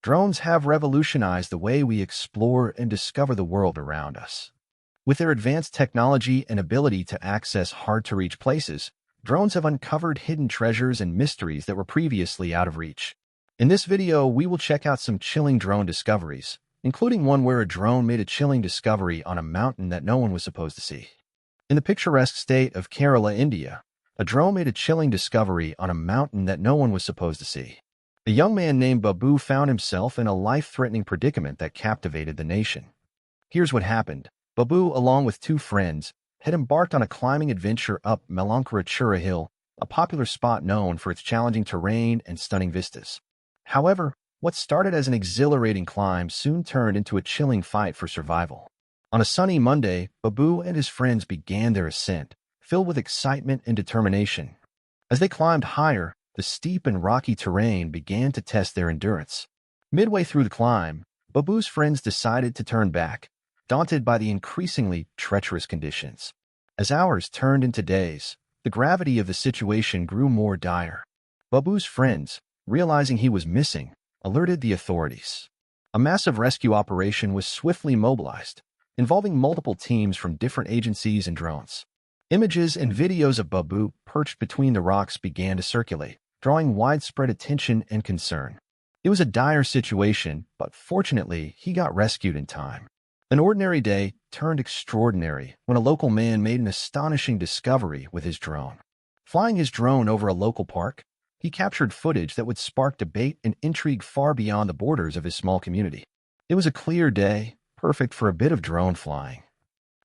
Drones have revolutionized the way we explore and discover the world around us. With their advanced technology and ability to access hard-to-reach places, drones have uncovered hidden treasures and mysteries that were previously out of reach. In this video, we will check out some chilling drone discoveries, including one where a drone made a chilling discovery on a mountain that no one was supposed to see. In the picturesque state of Kerala, India, a drone made a chilling discovery on a mountain that no one was supposed to see. A young man named Babu found himself in a life-threatening predicament that captivated the nation. Here's what happened. Babu, along with two friends, had embarked on a climbing adventure up Malankara Hill, a popular spot known for its challenging terrain and stunning vistas. However, what started as an exhilarating climb soon turned into a chilling fight for survival. On a sunny Monday, Babu and his friends began their ascent, filled with excitement and determination. As they climbed higher, the steep and rocky terrain began to test their endurance. Midway through the climb, Babu's friends decided to turn back, daunted by the increasingly treacherous conditions. As hours turned into days, the gravity of the situation grew more dire. Babu's friends, realizing he was missing, alerted the authorities. A massive rescue operation was swiftly mobilized, involving multiple teams from different agencies and drones. Images and videos of Babu perched between the rocks began to circulate, drawing widespread attention and concern. It was a dire situation, but fortunately, he got rescued in time. An ordinary day turned extraordinary when a local man made an astonishing discovery with his drone. Flying his drone over a local park, he captured footage that would spark debate and intrigue far beyond the borders of his small community. It was a clear day, perfect for a bit of drone flying.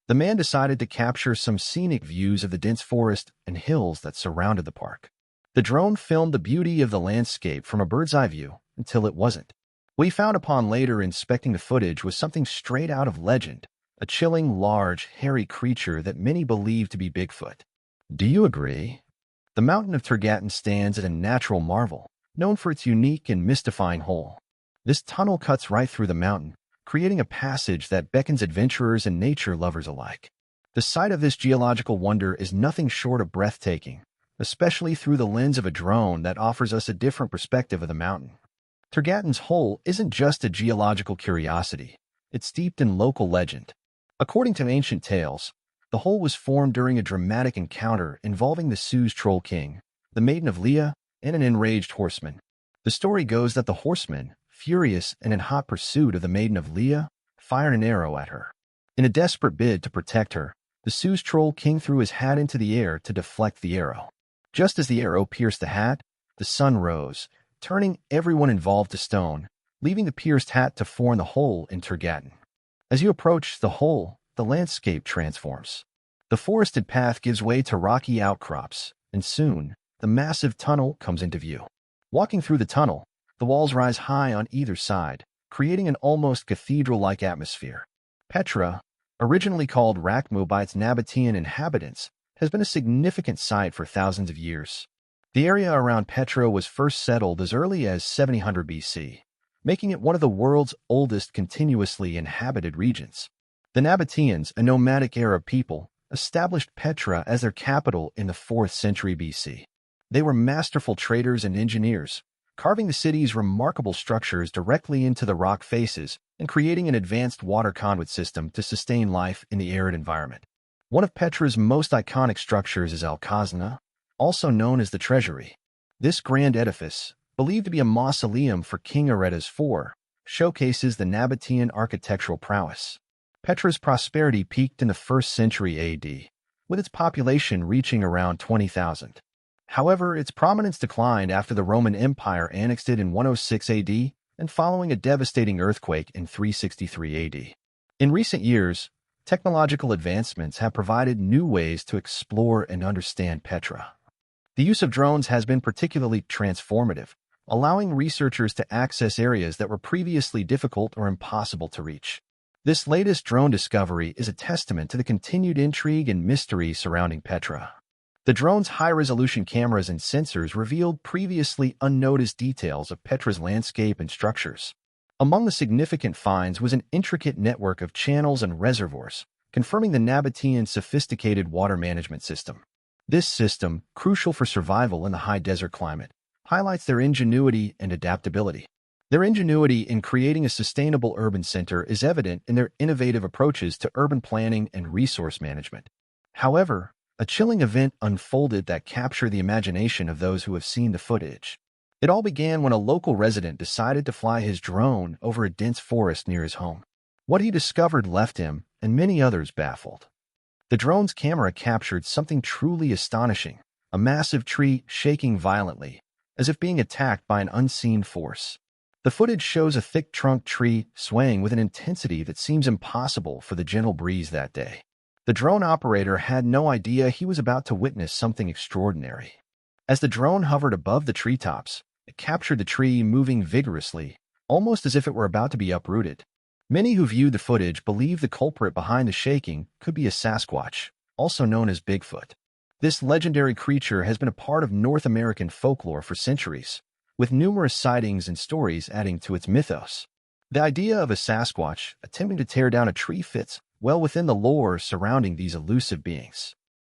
The man decided to capture some scenic views of the dense forest and hills that surrounded the park. The drone filmed the beauty of the landscape from a bird's-eye view until it wasn't. What he found upon later inspecting the footage was something straight out of legend, a chilling, large, hairy creature that many believe to be Bigfoot. Do you agree? The mountain of Turgatan stands as a natural marvel, known for its unique and mystifying hole. This tunnel cuts right through the mountain, creating a passage that beckons adventurers and nature lovers alike. The sight of this geological wonder is nothing short of breathtaking, especially through the lens of a drone that offers us a different perspective of the mountain. Turgatan's hole isn't just a geological curiosity, it's steeped in local legend. According to ancient tales, the hole was formed during a dramatic encounter involving the Sioux Troll King, the Maiden of Leah, and an enraged horseman. The story goes that the horseman, furious and in hot pursuit of the Maiden of Leah, fired an arrow at her. In a desperate bid to protect her, the Sioux Troll King threw his hat into the air to deflect the arrow. Just as the arrow pierced the hat, the sun rose, turning everyone involved to stone, leaving the pierced hat to form the hole in Turgatan. As you approach the hole, the landscape transforms. The forested path gives way to rocky outcrops, and soon, the massive tunnel comes into view. Walking through the tunnel, the walls rise high on either side, creating an almost cathedral-like atmosphere. Petra, originally called Rakmu by its Nabatean inhabitants, has been a significant site for thousands of years. The area around Petra was first settled as early as 700 BC, making it one of the world's oldest continuously inhabited regions. The Nabateans, a nomadic Arab people, established Petra as their capital in the 4th century BC. They were masterful traders and engineers, carving the city's remarkable structures directly into the rock faces and creating an advanced water conduit system to sustain life in the arid environment. One of Petra's most iconic structures is Al-Khazna, also known as the Treasury. This grand edifice, believed to be a mausoleum for King Aretas IV, showcases the Nabatean architectural prowess. Petra's prosperity peaked in the 1st century AD, with its population reaching around 20,000. However, its prominence declined after the Roman Empire annexed it in 106 AD and following a devastating earthquake in 363 AD. In recent years, technological advancements have provided new ways to explore and understand Petra. The use of drones has been particularly transformative, allowing researchers to access areas that were previously difficult or impossible to reach. This latest drone discovery is a testament to the continued intrigue and mystery surrounding Petra. The drone's high-resolution cameras and sensors revealed previously unnoticed details of Petra's landscape and structures. Among the significant finds was an intricate network of channels and reservoirs, confirming the Nabatean sophisticated water management system. This system, crucial for survival in the high desert climate, highlights their ingenuity and adaptability. Their ingenuity in creating a sustainable urban center is evident in their innovative approaches to urban planning and resource management. However, a chilling event unfolded that captured the imagination of those who have seen the footage. It all began when a local resident decided to fly his drone over a dense forest near his home. What he discovered left him and many others baffled. The drone's camera captured something truly astonishing, a massive tree shaking violently, as if being attacked by an unseen force. The footage shows a thick-trunked tree swaying with an intensity that seems impossible for the gentle breeze that day. The drone operator had no idea he was about to witness something extraordinary. As the drone hovered above the treetops, it captured the tree moving vigorously, almost as if it were about to be uprooted. Many who viewed the footage believe the culprit behind the shaking could be a Sasquatch, also known as Bigfoot. This legendary creature has been a part of North American folklore for centuries, with numerous sightings and stories adding to its mythos. The idea of a Sasquatch attempting to tear down a tree fits well within the lore surrounding these elusive beings.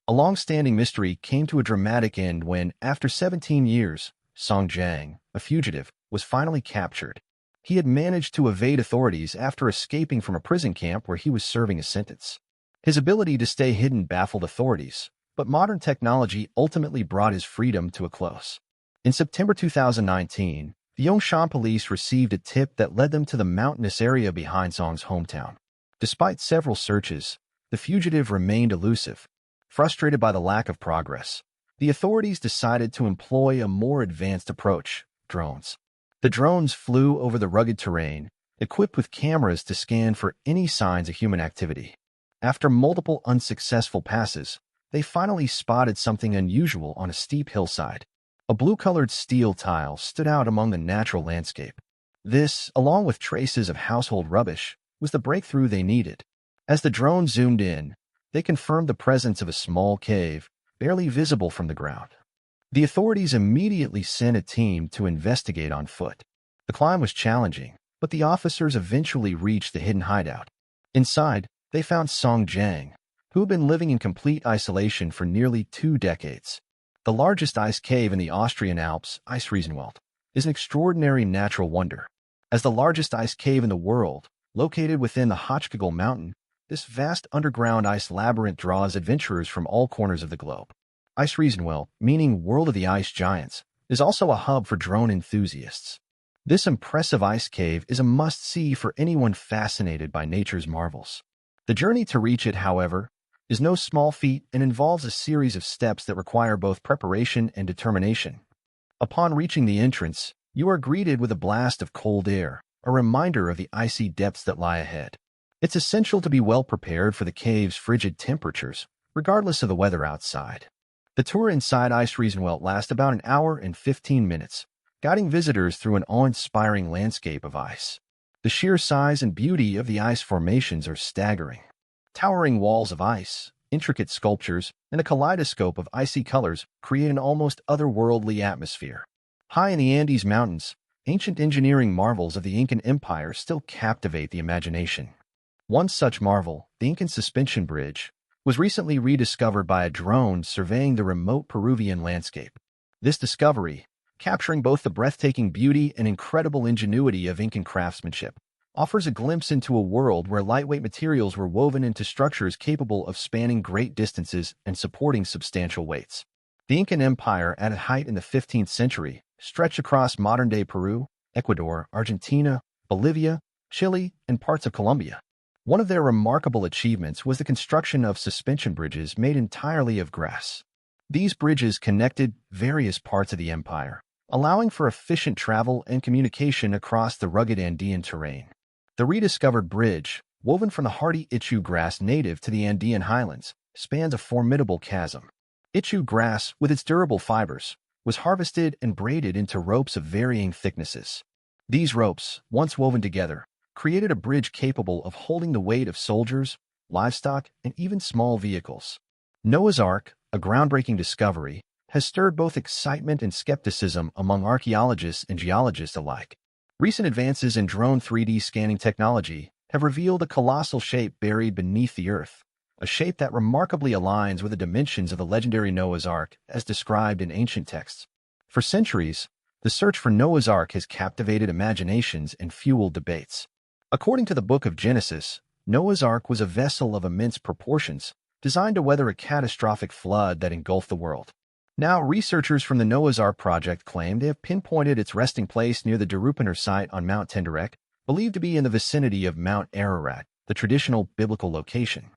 A long-standing mystery came to a dramatic end when, after 17 years, Song Jiang, a fugitive, was finally captured. He had managed to evade authorities after escaping from a prison camp where he was serving a sentence. His ability to stay hidden baffled authorities, but modern technology ultimately brought his freedom to a close. In September 2019, the Yongshan police received a tip that led them to the mountainous area behind Song's hometown. Despite several searches, the fugitive remained elusive. Frustrated by the lack of progress, the authorities decided to employ a more advanced approach: drones. The drones flew over the rugged terrain, equipped with cameras to scan for any signs of human activity. After multiple unsuccessful passes, they finally spotted something unusual on a steep hillside. A blue-colored steel tile stood out among the natural landscape. This, along with traces of household rubbish, was the breakthrough they needed. As the drone zoomed in, they confirmed the presence of a small cave, barely visible from the ground. The authorities immediately sent a team to investigate on foot. The climb was challenging, but the officers eventually reached the hidden hideout. Inside, they found Song Jiang, who had been living in complete isolation for nearly 2 decades. The largest ice cave in the Austrian Alps, Eisriesenwald, is an extraordinary natural wonder. As the largest ice cave in the world, located within the Hochkegel Mountain, this vast underground ice labyrinth draws adventurers from all corners of the globe. Eisriesenwald, meaning World of the Ice Giants, is also a hub for drone enthusiasts. This impressive ice cave is a must-see for anyone fascinated by nature's marvels. The journey to reach it, however, is no small feat and involves a series of steps that require both preparation and determination. Upon reaching the entrance, you are greeted with a blast of cold air, a reminder of the icy depths that lie ahead. It's essential to be well prepared for the cave's frigid temperatures, regardless of the weather outside. The tour inside Eisriesenwald lasts about an hour and 15 minutes, guiding visitors through an awe-inspiring landscape of ice. The sheer size and beauty of the ice formations are staggering. Towering walls of ice, intricate sculptures, and a kaleidoscope of icy colors create an almost otherworldly atmosphere. High in the Andes Mountains, ancient engineering marvels of the Incan Empire still captivate the imagination. One such marvel, the Incan Suspension Bridge, was recently rediscovered by a drone surveying the remote Peruvian landscape. This discovery, capturing both the breathtaking beauty and incredible ingenuity of Incan craftsmanship, offers a glimpse into a world where lightweight materials were woven into structures capable of spanning great distances and supporting substantial weights. The Incan Empire, at its height in the 15th century, stretched across modern-day Peru, Ecuador, Argentina, Bolivia, Chile, and parts of Colombia. One of their remarkable achievements was the construction of suspension bridges made entirely of grass. These bridges connected various parts of the empire, allowing for efficient travel and communication across the rugged Andean terrain. The rediscovered bridge, woven from the hardy ichu grass native to the Andean highlands, spans a formidable chasm. Ichu grass, with its durable fibers, was harvested and braided into ropes of varying thicknesses. These ropes, once woven together, created a bridge capable of holding the weight of soldiers, livestock, and even small vehicles. Noah's Ark, a groundbreaking discovery, has stirred both excitement and skepticism among archaeologists and geologists alike. Recent advances in drone 3D scanning technology have revealed a colossal shape buried beneath the Earth, a shape that remarkably aligns with the dimensions of the legendary Noah's Ark as described in ancient texts. For centuries, The search for Noah's Ark has captivated imaginations and fueled debates. According to the book of Genesis, Noah's Ark was a vessel of immense proportions, designed to weather a catastrophic flood that engulfed the world. Now, researchers from the Noah's Ark project claim they have pinpointed its resting place near the Derupaner site on Mount Tenderek, believed to be in the vicinity of Mount Ararat, the traditional biblical location.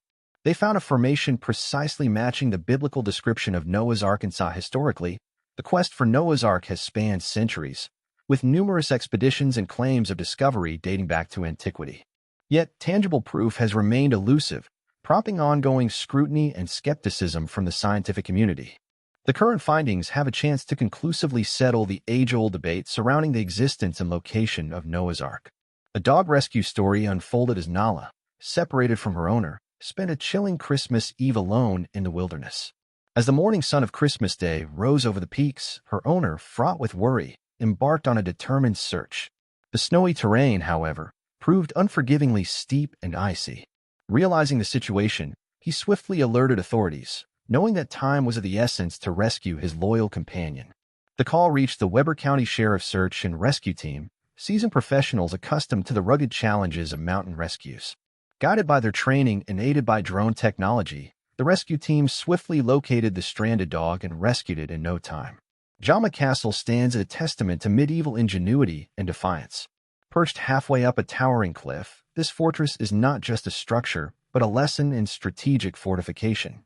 They found a formation precisely matching the biblical description of Noah's Ark and saw historically, the quest for Noah's Ark has spanned centuries, with numerous expeditions and claims of discovery dating back to antiquity. Yet, tangible proof has remained elusive, prompting ongoing scrutiny and skepticism from the scientific community. The current findings have a chance to conclusively settle the age-old debate surrounding the existence and location of Noah's Ark. A dog rescue story unfolded as Nala, separated from her owner, spent a chilling Christmas Eve alone in the wilderness. As the morning sun of Christmas Day rose over the peaks, her owner, fraught with worry, embarked on a determined search. The snowy terrain, however, proved unforgivingly steep and icy. Realizing the situation, he swiftly alerted authorities, knowing that time was of the essence to rescue his loyal companion. The call reached the Weber County Sheriff's Search and Rescue Team, seasoned professionals accustomed to the rugged challenges of mountain rescues. Guided by their training and aided by drone technology, the rescue team swiftly located the stranded dog and rescued it in no time. Jama Castle stands as a testament to medieval ingenuity and defiance. Perched halfway up a towering cliff, this fortress is not just a structure, but a lesson in strategic fortification.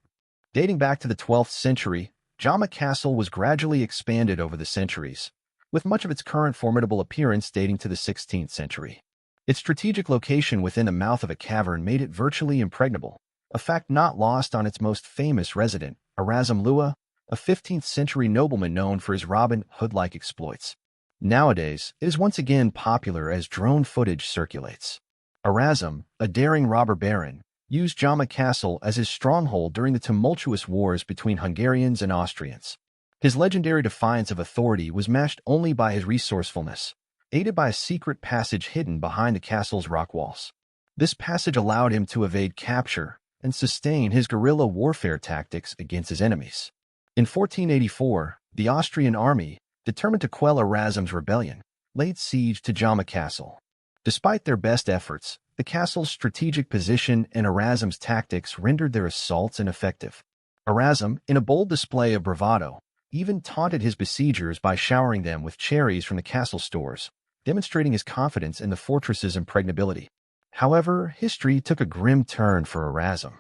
Dating back to the 12th century, Jama Castle was gradually expanded over the centuries, with much of its current formidable appearance dating to the 16th century. Its strategic location within the mouth of a cavern made it virtually impregnable, a fact not lost on its most famous resident, Erasm Lua, a 15th-century nobleman known for his Robin Hood-like exploits. Nowadays, it is once again popular as drone footage circulates. Erasm, a daring robber baron, used Jama Castle as his stronghold during the tumultuous wars between Hungarians and Austrians. His legendary defiance of authority was matched only by his resourcefulness, aided by a secret passage hidden behind the castle's rock walls. This passage allowed him to evade capture and sustain his guerrilla warfare tactics against his enemies. In 1484, the Austrian army, determined to quell Erasm's rebellion, laid siege to Jama Castle. Despite their best efforts, the castle's strategic position and Erasm's tactics rendered their assaults ineffective. Erasm, in a bold display of bravado, even taunted his besiegers by showering them with cherries from the castle stores, demonstrating his confidence in the fortress's impregnability. However, history took a grim turn for Erasm.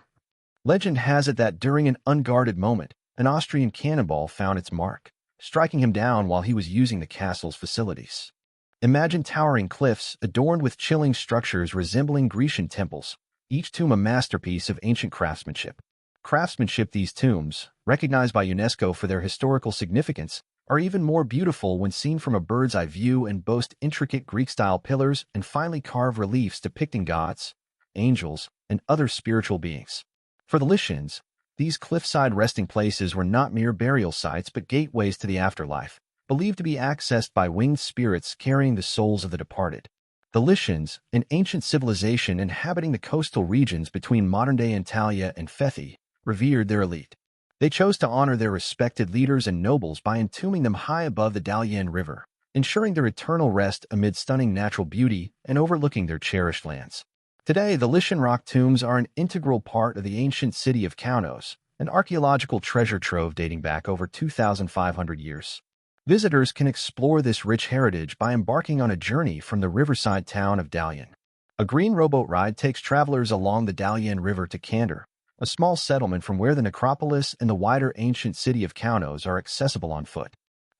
Legend has it that during an unguarded moment, an Austrian cannonball found its mark, striking him down while he was using the castle's facilities. Imagine towering cliffs adorned with chilling structures resembling Grecian temples, each tomb a masterpiece of ancient craftsmanship. These tombs, recognized by UNESCO for their historical significance, are even more beautiful when seen from a bird's-eye view and boast intricate Greek-style pillars and finely carved reliefs depicting gods, angels, and other spiritual beings. For the Lycians, these cliffside resting places were not mere burial sites but gateways to the afterlife, believed to be accessed by winged spirits carrying the souls of the departed. The Lycians, an ancient civilization inhabiting the coastal regions between modern-day Antalya and Fethi, revered their elite. They chose to honor their respected leaders and nobles by entombing them high above the Dalyan River, ensuring their eternal rest amid stunning natural beauty and overlooking their cherished lands. Today, the Lycian rock tombs are an integral part of the ancient city of Kaunos, an archaeological treasure trove dating back over 2,500 years. Visitors can explore this rich heritage by embarking on a journey from the riverside town of Dalyan. A green rowboat ride takes travelers along the Dalyan River to Kandar, a small settlement from where the necropolis and the wider ancient city of Kaunos are accessible on foot.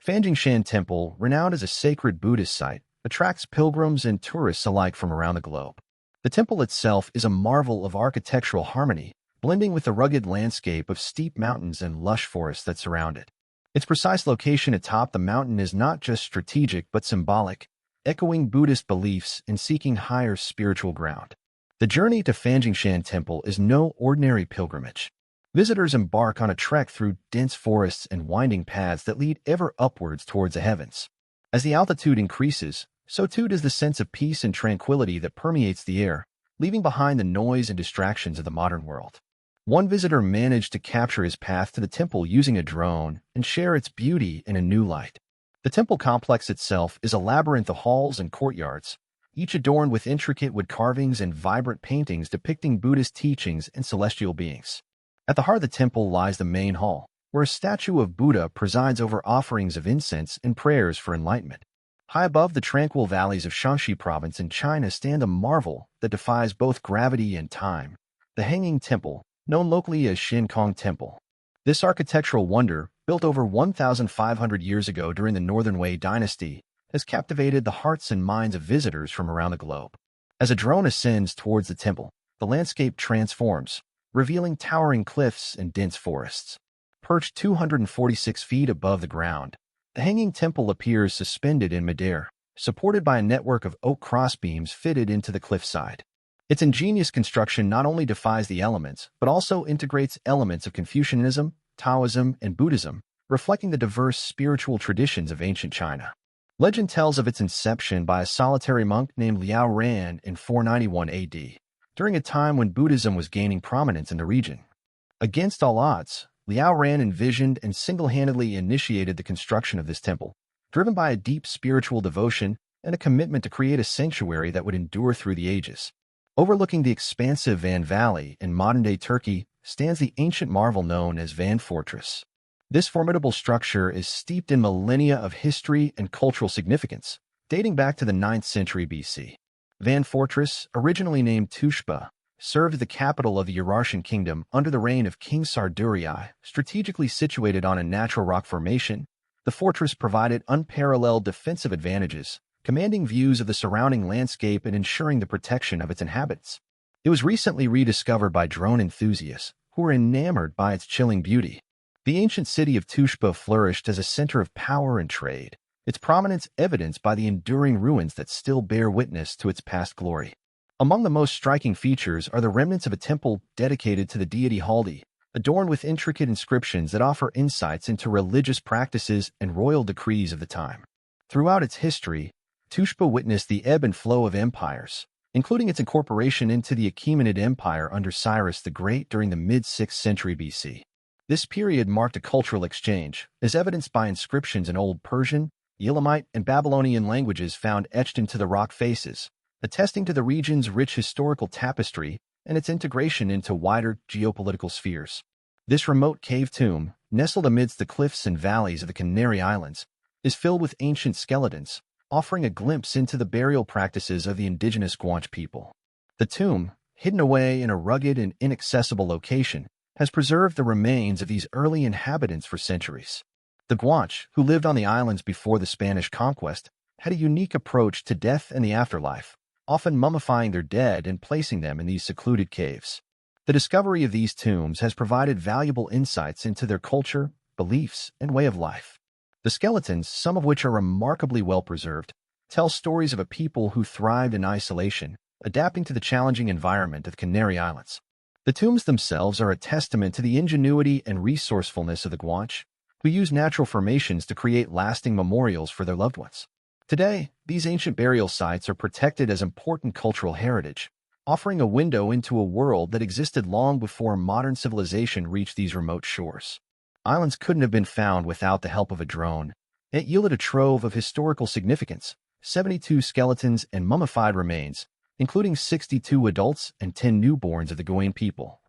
Fanjingshan Temple, renowned as a sacred Buddhist site, attracts pilgrims and tourists alike from around the globe. The temple itself is a marvel of architectural harmony, blending with the rugged landscape of steep mountains and lush forests that surround it. Its precise location atop the mountain is not just strategic but symbolic, echoing Buddhist beliefs in seeking higher spiritual ground. The journey to Fanjingshan Temple is no ordinary pilgrimage. Visitors embark on a trek through dense forests and winding paths that lead ever upwards towards the heavens. As the altitude increases, so too does the sense of peace and tranquility that permeates the air, leaving behind the noise and distractions of the modern world. One visitor managed to capture his path to the temple using a drone and share its beauty in a new light. The temple complex itself is a labyrinth of halls and courtyards, each adorned with intricate wood carvings and vibrant paintings depicting Buddhist teachings and celestial beings. At the heart of the temple lies the main hall, where a statue of Buddha presides over offerings of incense and prayers for enlightenment. High above the tranquil valleys of Shanxi province in China stand a marvel that defies both gravity and time, the Hanging Temple, known locally as Shinkong Temple. This architectural wonder, built over 1,500 years ago during the Northern Wei dynasty, has captivated the hearts and minds of visitors from around the globe. As a drone ascends towards the temple, the landscape transforms, revealing towering cliffs and dense forests. Perched 246 feet above the ground, the Hanging Temple appears suspended in midair, supported by a network of oak crossbeams fitted into the cliffside. Its ingenious construction not only defies the elements, but also integrates elements of Confucianism, Taoism, and Buddhism, reflecting the diverse spiritual traditions of ancient China. Legend tells of its inception by a solitary monk named Liao Ran in 491 AD, during a time when Buddhism was gaining prominence in the region. Against all odds, Liao Ran envisioned and single-handedly initiated the construction of this temple, driven by a deep spiritual devotion and a commitment to create a sanctuary that would endure through the ages. Overlooking the expansive Van Valley in modern-day Turkey stands the ancient marvel known as Van Fortress. This formidable structure is steeped in millennia of history and cultural significance, dating back to the 9th century BC. Van Fortress, originally named Tushpa, served as the capital of the Urartian kingdom under the reign of King Sardurii. Strategically situated on a natural rock formation, the fortress provided unparalleled defensive advantages, commanding views of the surrounding landscape and ensuring the protection of its inhabitants. It was recently rediscovered by drone enthusiasts, who were enamored by its chilling beauty. The ancient city of Tushpa flourished as a center of power and trade, its prominence evidenced by the enduring ruins that still bear witness to its past glory. Among the most striking features are the remnants of a temple dedicated to the deity Haldi, adorned with intricate inscriptions that offer insights into religious practices and royal decrees of the time. Throughout its history, Tushpa witnessed the ebb and flow of empires, including its incorporation into the Achaemenid Empire under Cyrus the Great during the mid-6th century BC. This period marked a cultural exchange, as evidenced by inscriptions in Old Persian, Elamite, and Babylonian languages found etched into the rock faces, attesting to the region's rich historical tapestry and its integration into wider geopolitical spheres. This remote cave tomb, nestled amidst the cliffs and valleys of the Canary Islands, is filled with ancient skeletons, offering a glimpse into the burial practices of the indigenous Guanche people. The tomb, hidden away in a rugged and inaccessible location, has preserved the remains of these early inhabitants for centuries. The Guanche, who lived on the islands before the Spanish conquest, had a unique approach to death and the afterlife, often mummifying their dead and placing them in these secluded caves. The discovery of these tombs has provided valuable insights into their culture, beliefs, and way of life. The skeletons, some of which are remarkably well preserved, tell stories of a people who thrived in isolation, adapting to the challenging environment of the Canary Islands. The tombs themselves are a testament to the ingenuity and resourcefulness of the Guanche, who use natural formations to create lasting memorials for their loved ones. Today, these ancient burial sites are protected as important cultural heritage, offering a window into a world that existed long before modern civilization reached these remote shores. Islands couldn't have been found without the help of a drone. It yielded a trove of historical significance, 72 skeletons and mummified remains, including 62 adults and 10 newborns of the Guanche people.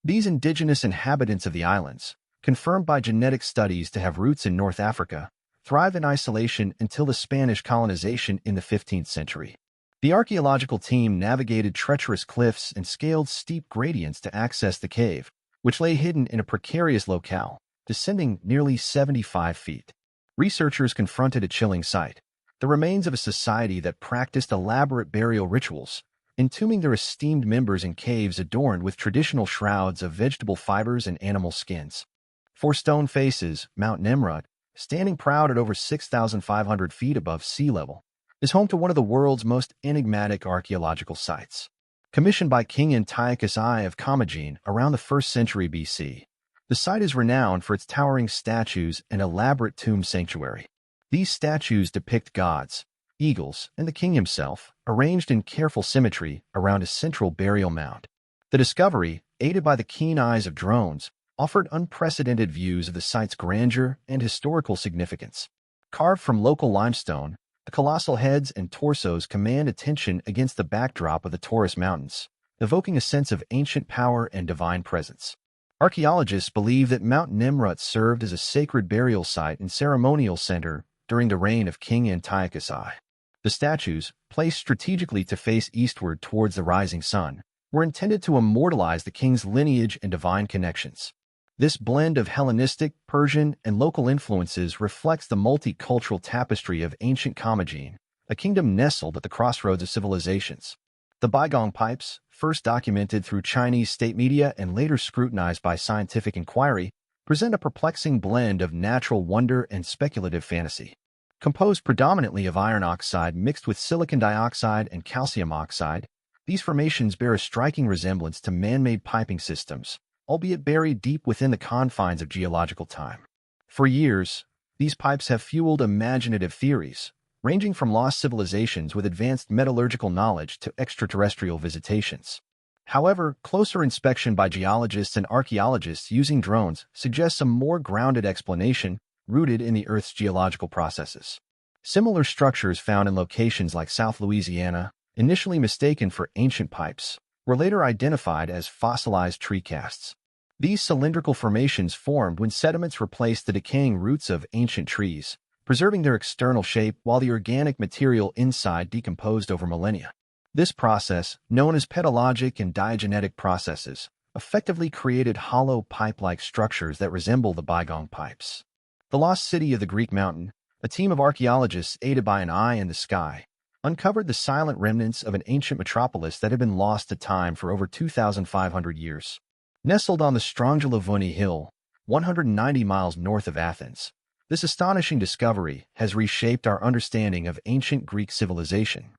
These indigenous inhabitants of the islands, confirmed by genetic studies to have roots in North Africa, thrived in isolation until the Spanish colonization in the 15th century. The archaeological team navigated treacherous cliffs and scaled steep gradients to access the cave, which lay hidden in a precarious locale, descending nearly 75 feet. Researchers confronted a chilling sight: the remains of a society that practiced elaborate burial rituals, entombing their esteemed members in caves adorned with traditional shrouds of vegetable fibers and animal skins. For stone faces, Mount Nemrut, standing proud at over 6,500 feet above sea level, is home to one of the world's most enigmatic archaeological sites. Commissioned by King Antiochus I of Commagene around the 1st century BC, the site is renowned for its towering statues and elaborate tomb sanctuary. These statues depict gods, eagles, and the king himself, arranged in careful symmetry around a central burial mound. The discovery, aided by the keen eyes of drones, offered unprecedented views of the site's grandeur and historical significance. Carved from local limestone, the colossal heads and torsos command attention against the backdrop of the Taurus Mountains, evoking a sense of ancient power and divine presence. Archaeologists believe that Mount Nimrut served as a sacred burial site and ceremonial center during the reign of King Antiochus I. The statues, placed strategically to face eastward towards the rising sun, were intended to immortalize the king's lineage and divine connections. This blend of Hellenistic, Persian, and local influences reflects the multicultural tapestry of ancient Commagene, a kingdom nestled at the crossroads of civilizations. The Baigong pipes, first documented through Chinese state media and later scrutinized by scientific inquiry, present a perplexing blend of natural wonder and speculative fantasy. Composed predominantly of iron oxide mixed with silicon dioxide and calcium oxide, these formations bear a striking resemblance to man-made piping systems, albeit buried deep within the confines of geological time. For years, these pipes have fueled imaginative theories, ranging from lost civilizations with advanced metallurgical knowledge to extraterrestrial visitations. However, closer inspection by geologists and archaeologists using drones suggests a more grounded explanation rooted in the Earth's geological processes. Similar structures found in locations like South Louisiana, initially mistaken for ancient pipes, were later identified as fossilized tree casts. These cylindrical formations formed when sediments replaced the decaying roots of ancient trees, preserving their external shape while the organic material inside decomposed over millennia. This process, known as pedologic and diagenetic processes, effectively created hollow pipe-like structures that resemble the Baigong pipes. The lost city of the Greek mountain, a team of archaeologists aided by an eye in the sky, uncovered the silent remnants of an ancient metropolis that had been lost to time for over 2,500 years. Nestled on the Strongylivoni Hill, 190 miles north of Athens, this astonishing discovery has reshaped our understanding of ancient Greek civilization.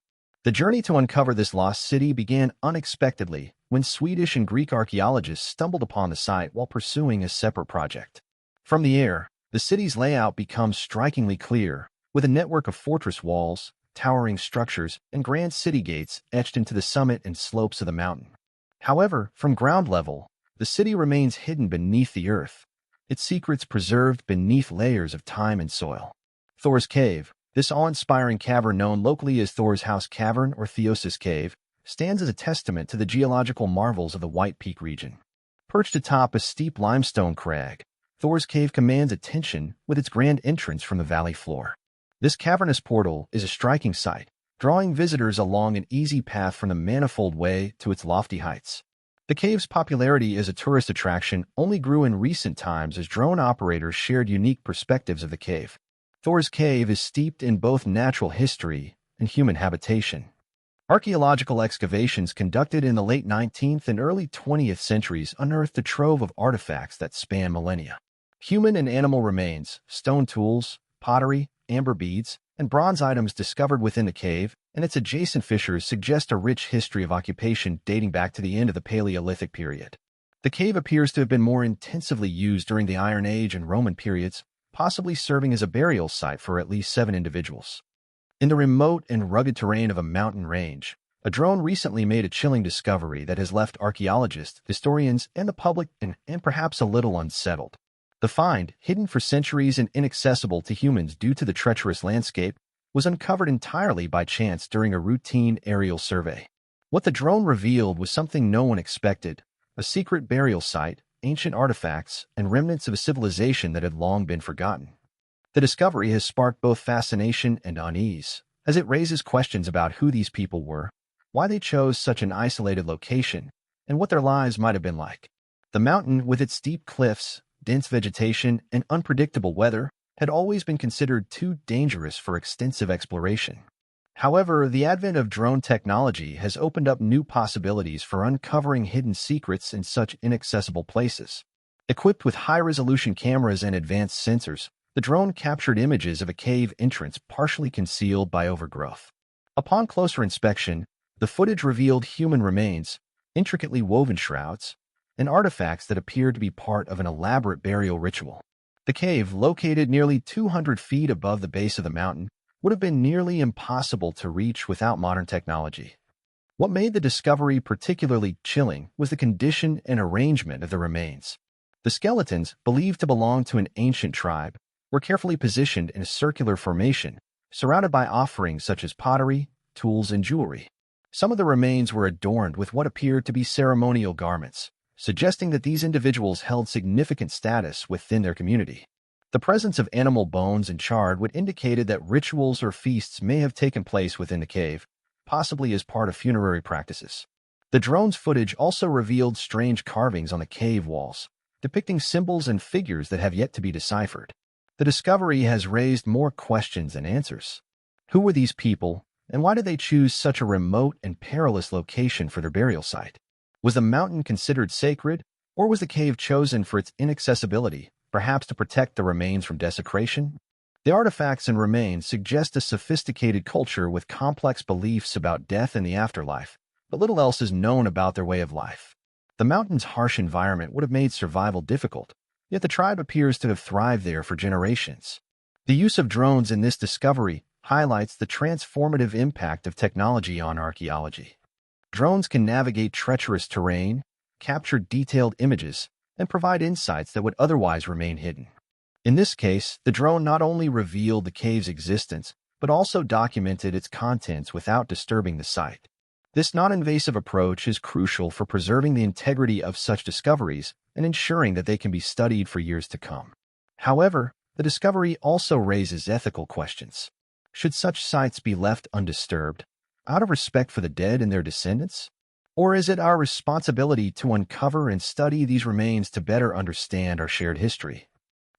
The journey to uncover this lost city began unexpectedly when Swedish and Greek archaeologists stumbled upon the site while pursuing a separate project. From the air, the city's layout becomes strikingly clear, with a network of fortress walls, towering structures, and grand city gates etched into the summit and slopes of the mountain. However, from ground level, the city remains hidden beneath the earth, its secrets preserved beneath layers of time and soil. Thor's Cave, this awe-inspiring cavern known locally as Thor's House Cavern or Theosis Cave, stands as a testament to the geological marvels of the White Peak region. Perched atop a steep limestone crag, Thor's Cave commands attention with its grand entrance from the valley floor. This cavernous portal is a striking sight, drawing visitors along an easy path from the manifold way to its lofty heights. The cave's popularity as a tourist attraction only grew in recent times as drone operators shared unique perspectives of the cave. Thor's Cave is steeped in both natural history and human habitation. Archaeological excavations conducted in the late 19th and early 20th centuries unearthed a trove of artifacts that span millennia. Human and animal remains, stone tools, pottery, amber beads, and bronze items discovered within the cave and its adjacent fissures suggest a rich history of occupation dating back to the end of the Paleolithic period. The cave appears to have been more intensively used during the Iron Age and Roman periods, possibly serving as a burial site for at least 7 individuals. In the remote and rugged terrain of a mountain range, a drone recently made a chilling discovery that has left archaeologists, historians, and the public and perhaps a little unsettled. The find, hidden for centuries and inaccessible to humans due to the treacherous landscape, was uncovered entirely by chance during a routine aerial survey. What the drone revealed was something no one expected: a secret burial site, ancient artifacts, and remnants of a civilization that had long been forgotten. The discovery has sparked both fascination and unease, as it raises questions about who these people were, why they chose such an isolated location, and what their lives might have been like. The mountain, with its steep cliffs, dense vegetation, and unpredictable weather, had always been considered too dangerous for extensive exploration. However, the advent of drone technology has opened up new possibilities for uncovering hidden secrets in such inaccessible places. Equipped with high-resolution cameras and advanced sensors, the drone captured images of a cave entrance partially concealed by overgrowth. Upon closer inspection, the footage revealed human remains, intricately woven shrouds, and artifacts that appeared to be part of an elaborate burial ritual. The cave, located nearly 200 feet above the base of the mountain, would have been nearly impossible to reach without modern technology. What made the discovery particularly chilling was the condition and arrangement of the remains. The skeletons, believed to belong to an ancient tribe, were carefully positioned in a circular formation, surrounded by offerings such as pottery, tools, and jewelry. Some of the remains were adorned with what appeared to be ceremonial garments, suggesting that these individuals held significant status within their community. The presence of animal bones and chard would indicate that rituals or feasts may have taken place within the cave, possibly as part of funerary practices. The drone's footage also revealed strange carvings on the cave walls, depicting symbols and figures that have yet to be deciphered. The discovery has raised more questions than answers. Who were these people, and why did they choose such a remote and perilous location for their burial site? Was the mountain considered sacred, or was the cave chosen for its inaccessibility, perhaps to protect the remains from desecration? The artifacts and remains suggest a sophisticated culture with complex beliefs about death and the afterlife, but little else is known about their way of life. The mountain's harsh environment would have made survival difficult, yet the tribe appears to have thrived there for generations. The use of drones in this discovery highlights the transformative impact of technology on archaeology. Drones can navigate treacherous terrain, capture detailed images, and provide insights that would otherwise remain hidden. In this case, the drone not only revealed the cave's existence, but also documented its contents without disturbing the site. This non-invasive approach is crucial for preserving the integrity of such discoveries and ensuring that they can be studied for years to come. However, the discovery also raises ethical questions. Should such sites be left undisturbed, out of respect for the dead and their descendants? Or is it our responsibility to uncover and study these remains to better understand our shared history?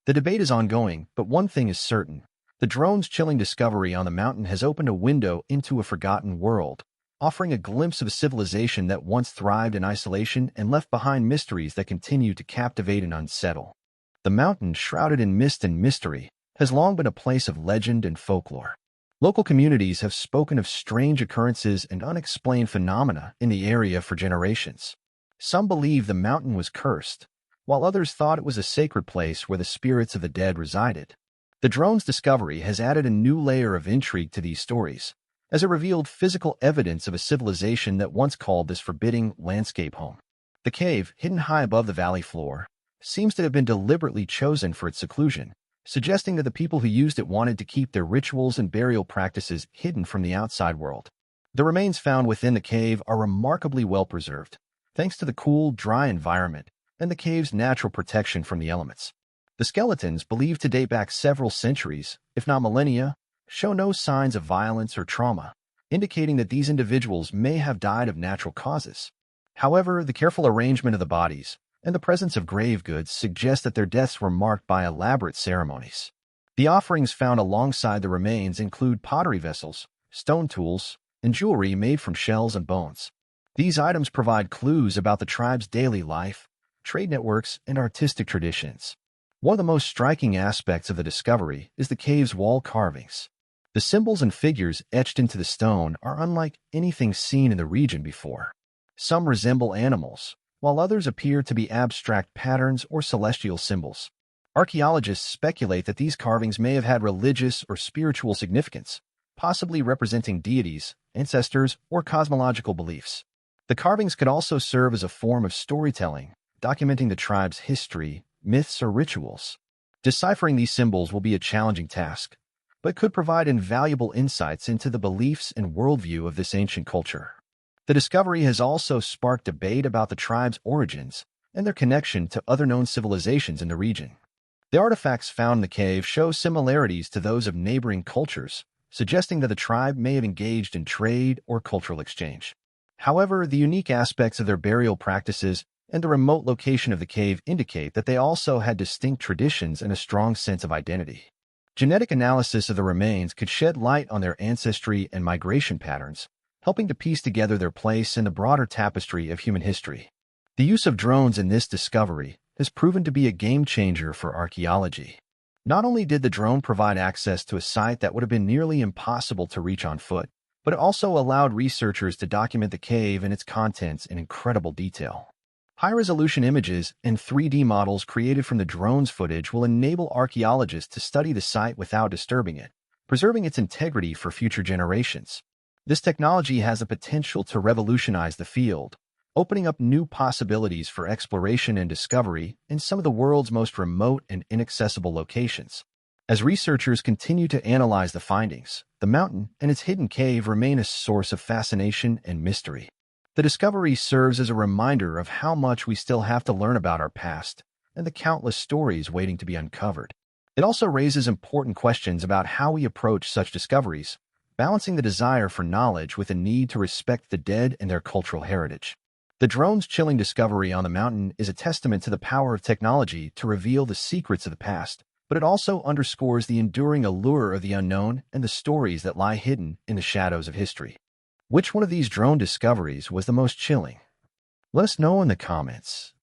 The debate is ongoing, but one thing is certain. The drone's chilling discovery on the mountain has opened a window into a forgotten world, offering a glimpse of a civilization that once thrived in isolation and left behind mysteries that continue to captivate and unsettle. The mountain, shrouded in mist and mystery, has long been a place of legend and folklore. Local communities have spoken of strange occurrences and unexplained phenomena in the area for generations. Some believe the mountain was cursed, while others thought it was a sacred place where the spirits of the dead resided. The drone's discovery has added a new layer of intrigue to these stories, as it revealed physical evidence of a civilization that once called this forbidding landscape home. The cave, hidden high above the valley floor, seems to have been deliberately chosen for its seclusion, suggesting that the people who used it wanted to keep their rituals and burial practices hidden from the outside world. The remains found within the cave are remarkably well preserved, thanks to the cool, dry environment and the cave's natural protection from the elements. The skeletons, believed to date back several centuries, if not millennia, show no signs of violence or trauma, indicating that these individuals may have died of natural causes. However, the careful arrangement of the bodies and the presence of grave goods suggest that their deaths were marked by elaborate ceremonies. The offerings found alongside the remains include pottery vessels, stone tools, and jewelry made from shells and bones. These items provide clues about the tribe's daily life, trade networks, and artistic traditions. One of the most striking aspects of the discovery is the cave's wall carvings. The symbols and figures etched into the stone are unlike anything seen in the region before. Some resemble animals, while others appear to be abstract patterns or celestial symbols. Archaeologists speculate that these carvings may have had religious or spiritual significance, possibly representing deities, ancestors, or cosmological beliefs. The carvings could also serve as a form of storytelling, documenting the tribe's history, myths, or rituals. Deciphering these symbols will be a challenging task, but could provide invaluable insights into the beliefs and worldview of this ancient culture. The discovery has also sparked debate about the tribe's origins and their connection to other known civilizations in the region. The artifacts found in the cave show similarities to those of neighboring cultures, suggesting that the tribe may have engaged in trade or cultural exchange. However, the unique aspects of their burial practices and the remote location of the cave indicate that they also had distinct traditions and a strong sense of identity. Genetic analysis of the remains could shed light on their ancestry and migration patterns, helping to piece together their place in the broader tapestry of human history. The use of drones in this discovery has proven to be a game-changer for archaeology. Not only did the drone provide access to a site that would have been nearly impossible to reach on foot, but it also allowed researchers to document the cave and its contents in incredible detail. High-resolution images and 3D models created from the drone's footage will enable archaeologists to study the site without disturbing it, preserving its integrity for future generations. This technology has the potential to revolutionize the field, opening up new possibilities for exploration and discovery in some of the world's most remote and inaccessible locations. As researchers continue to analyze the findings, the mountain and its hidden cave remain a source of fascination and mystery. The discovery serves as a reminder of how much we still have to learn about our past and the countless stories waiting to be uncovered. It also raises important questions about how we approach such discoveries, balancing the desire for knowledge with a need to respect the dead and their cultural heritage. The drone's chilling discovery on the mountain is a testament to the power of technology to reveal the secrets of the past, but it also underscores the enduring allure of the unknown and the stories that lie hidden in the shadows of history. Which one of these drone discoveries was the most chilling? Let us know in the comments.